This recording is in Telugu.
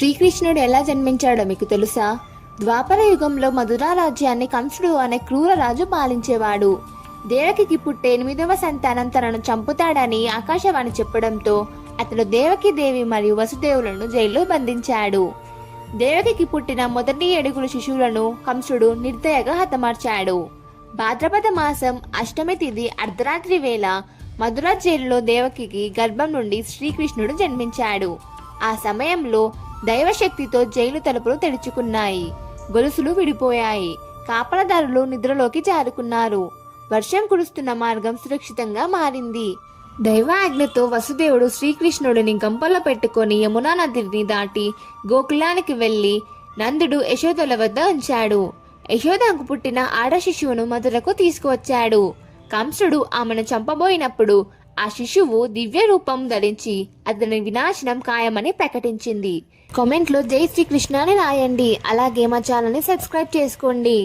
శ్రీకృష్ణుడు ఎలా జన్మించాడో మీకు తెలుసా? ద్వాపర యుగంలో మధురా రాజ్యాన్ని కంసుడు అనే క్రూర రాజు పాలించేవాడు. దేవకికి పుట్టే 8వ సంతానం తనను చంపుతాడని ఆకాశవాణి చెప్పడంతో అతడు దేవకి దేవి మరియు వసుదేవులను జైల్లో బంధించాడు. దేవకికి పుట్టిన మొదటి 7 శిశువులను కంసుడు నిర్దయగా హతమార్చాడు. భాద్రపద మాసం అష్టమి తిథి అర్ధరాత్రి వేళ మధుర జైలులో దేవకికి గర్భం నుండి శ్రీకృష్ణుడు జన్మించాడు. ఆ సమయంలో దైవశక్తితో జైలు తలుపులు తెరుచుకున్నాయి. గొలుసులు విడిపోయాయి. కాపలదారులు నిద్రలోకి జారుకున్నారు. వర్షం కురుస్తున్న మార్గం సురక్షితంగా మారింది. దైవ ఆజ్ఞతో వసుదేవుడు శ్రీకృష్ణుడిని గంపలో పెట్టుకొని యమునా నదిని దాటి గోకులానికి వెళ్లి నందుడు యశోదల వద్ద ఉంచాడు. యశోదకు పుట్టిన ఆడ శిశువును మధురకు తీసుకువచ్చాడు. కంసుడు ఆమెను చంపబోయినప్పుడు ఆ శిశువు దివ్య రూపం ధరించి అతని వినాశనం ఖాయమని ప్రకటించింది. కామెంట్లో జై శ్రీకృష్ణ అని రాయండి. అలాగే మా ఛానల్ని సబ్స్క్రైబ్ చేసుకోండి.